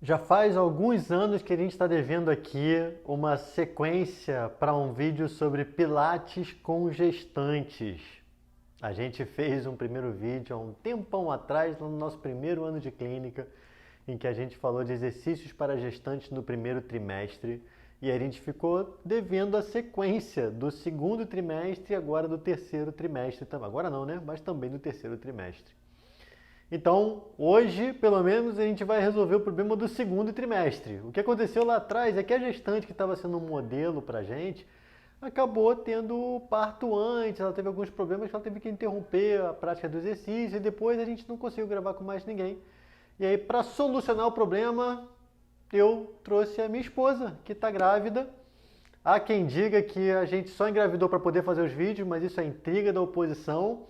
Já faz alguns anos que a gente está devendo aqui uma sequência para um vídeo sobre pilates com gestantes. A gente fez um primeiro vídeo há um tempão atrás, no nosso primeiro ano de clínica, em que a gente falou de exercícios para gestantes no primeiro trimestre. E a gente ficou devendo a sequência do segundo trimestre e agora do terceiro trimestre. Agora não, né? Mas também do terceiro trimestre. Então, hoje, pelo menos, a gente vai resolver o problema do segundo trimestre. O que aconteceu lá atrás é que a gestante que estava sendo um modelo para a gente acabou tendo parto antes, ela teve alguns problemas que ela teve que interromper a prática do exercício e depois a gente não conseguiu gravar com mais ninguém. E aí, para solucionar o problema, eu trouxe a minha esposa, que está grávida. Há quem diga que a gente só engravidou para poder fazer os vídeos, mas isso é intriga da oposição.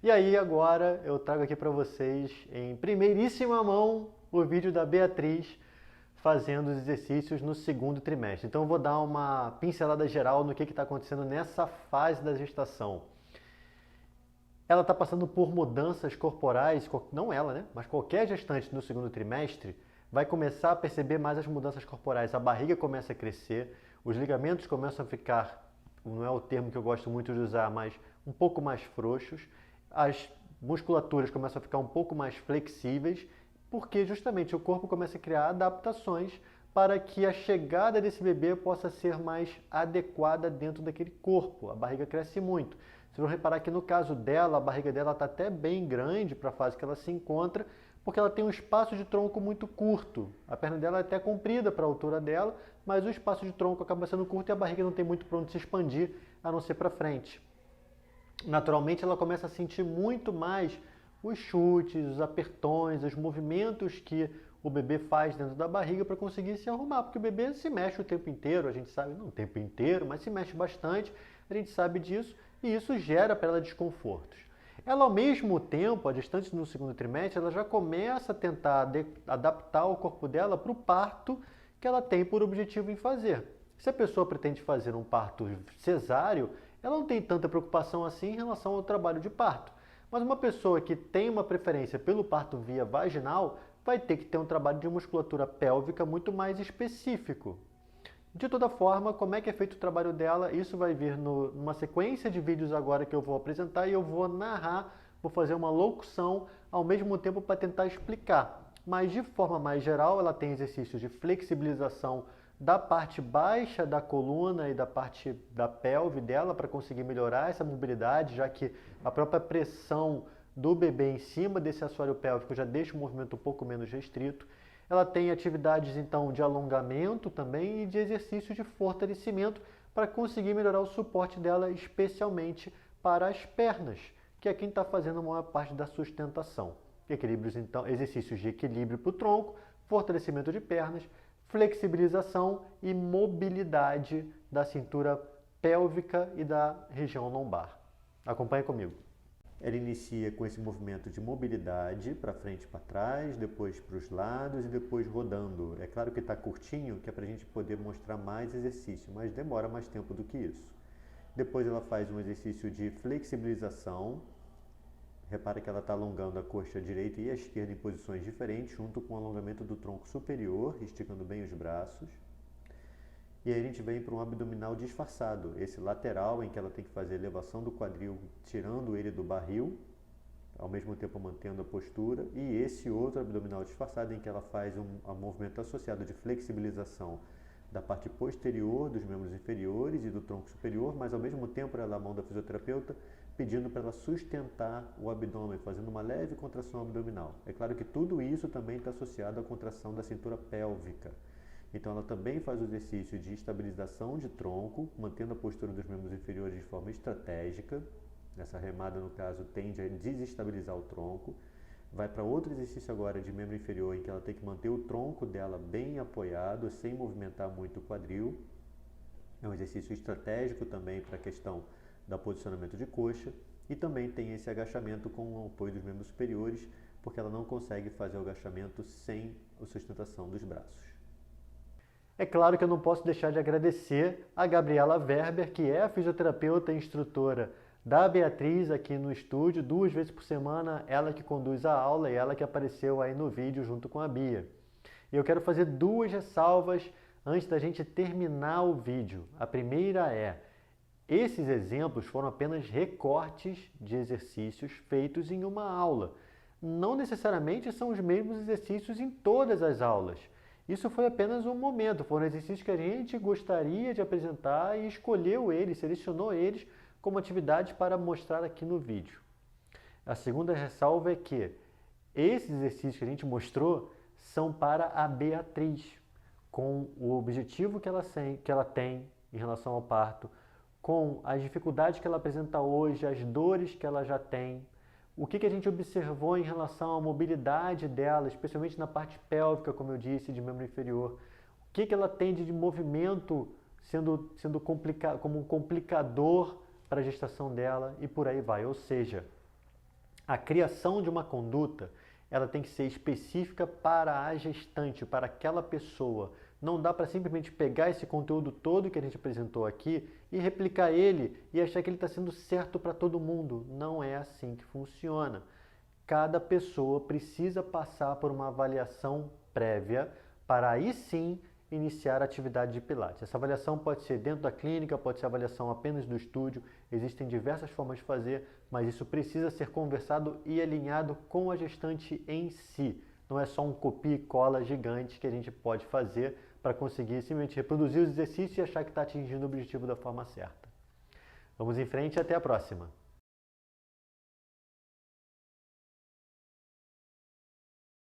E aí agora eu trago aqui para vocês em primeiríssima mão o vídeo da Beatriz fazendo os exercícios no segundo trimestre. Então eu vou dar uma pincelada geral no que está acontecendo nessa fase da gestação. Ela está passando por mudanças corporais, não ela, né? Mas qualquer gestante no segundo trimestre vai começar a perceber mais as mudanças corporais. A barriga começa a crescer, os ligamentos começam a ficar, não é o termo que eu gosto muito de usar, mas um pouco mais frouxos. As musculaturas começam a ficar um pouco mais flexíveis, porque justamente o corpo começa a criar adaptações para que a chegada desse bebê possa ser mais adequada dentro daquele corpo. A barriga cresce muito. Vocês vão reparar que no caso dela, a barriga dela está até bem grande para a fase que ela se encontra, porque ela tem um espaço de tronco muito curto. A perna dela é até comprida para a altura dela, mas o espaço de tronco acaba sendo curto e a barriga não tem muito para onde se expandir, a não ser para frente. Naturalmente ela começa a sentir muito mais os chutes, os apertões, os movimentos que o bebê faz dentro da barriga para conseguir se arrumar, porque o bebê se mexe o tempo inteiro, a gente sabe, não o tempo inteiro, mas se mexe bastante, a gente sabe disso, e isso gera para ela desconfortos. Ela, ao mesmo tempo, a gestante no segundo trimestre, ela já começa a tentar adaptar o corpo dela para o parto que ela tem por objetivo em fazer. Se a pessoa pretende fazer um parto cesáreo, ela não tem tanta preocupação assim em relação ao trabalho de parto. Mas uma pessoa que tem uma preferência pelo parto via vaginal vai ter que ter um trabalho de musculatura pélvica muito mais específico. De toda forma, como é que é feito o trabalho dela, isso vai vir numa sequência de vídeos agora que eu vou apresentar e eu vou narrar, vou fazer uma locução ao mesmo tempo para tentar explicar. Mas de forma mais geral, ela tem exercícios de flexibilização da parte baixa da coluna e da parte da pelve dela para conseguir melhorar essa mobilidade, já que a própria pressão do bebê em cima desse assoalho pélvico já deixa o movimento um pouco menos restrito. Ela tem atividades então de alongamento também e de exercícios de fortalecimento para conseguir melhorar o suporte dela, especialmente para as pernas, que é quem está fazendo a maior parte da sustentação. Equilíbrios, então, exercícios de equilíbrio para o tronco, fortalecimento de pernas, flexibilização e mobilidade da cintura pélvica e da região lombar. Acompanhe comigo. Ela inicia com esse movimento de mobilidade para frente e para trás, depois para os lados e depois rodando. É claro que está curtinho, que é para a gente poder mostrar mais exercício, mas demora mais tempo do que isso. Depois ela faz um exercício de flexibilização. Repara que ela está alongando a coxa direita e a esquerda em posições diferentes, junto com o alongamento do tronco superior, esticando bem os braços. E aí a gente vem para um abdominal disfarçado, esse lateral em que ela tem que fazer a elevação do quadril, tirando ele do barril, ao mesmo tempo mantendo a postura, e esse outro abdominal disfarçado em que ela faz um movimento associado de flexibilização da parte posterior dos membros inferiores e do tronco superior, mas ao mesmo tempo ela a mão da fisioterapeuta pedindo para ela sustentar o abdômen, fazendo uma leve contração abdominal. É claro que tudo isso também está associado à contração da cintura pélvica. Então ela também faz o exercício de estabilização de tronco, mantendo a postura dos membros inferiores de forma estratégica. Essa remada, no caso, tende a desestabilizar o tronco. Vai para outro exercício agora de membro inferior, em que ela tem que manter o tronco dela bem apoiado, sem movimentar muito o quadril. É um exercício estratégico também para a questão do posicionamento de coxa. E também tem esse agachamento com o apoio dos membros superiores, porque ela não consegue fazer o agachamento sem a sustentação dos braços. É claro que eu não posso deixar de agradecer a Gabriela Werber, que é a fisioterapeuta e instrutora da Beatriz aqui no estúdio, 2 vezes por semana, ela que conduz a aula e ela que apareceu aí no vídeo junto com a Bia. E eu quero fazer duas ressalvas antes da gente terminar o vídeo. A primeira é: esses exemplos foram apenas recortes de exercícios feitos em uma aula. Não necessariamente são os mesmos exercícios em todas as aulas. Isso foi apenas um momento, foram exercícios que a gente gostaria de apresentar e escolheu eles, selecionou eles como atividades para mostrar aqui no vídeo. A segunda ressalva é que esses exercícios que a gente mostrou são para a Beatriz, com o objetivo que ela tem em relação ao parto, com as dificuldades que ela apresenta hoje, as dores que ela já tem, o que a gente observou em relação à mobilidade dela, especialmente na parte pélvica, como eu disse, de membro inferior, o que ela tem de movimento sendo como um complicador para a gestação dela e por aí vai. Ou seja, a criação de uma conduta, ela tem que ser específica para a gestante, para aquela pessoa. Não dá para simplesmente pegar esse conteúdo todo que a gente apresentou aqui e replicar ele e achar que ele está sendo certo para todo mundo. Não é assim que funciona. Cada pessoa precisa passar por uma avaliação prévia para aí sim iniciar a atividade de Pilates. Essa avaliação pode ser dentro da clínica, pode ser avaliação apenas do estúdio, existem diversas formas de fazer, mas isso precisa ser conversado e alinhado com a gestante em si. Não é só um copia e cola gigante que a gente pode fazer para conseguir simplesmente reproduzir os exercícios e achar que está atingindo o objetivo da forma certa. Vamos em frente e até a próxima!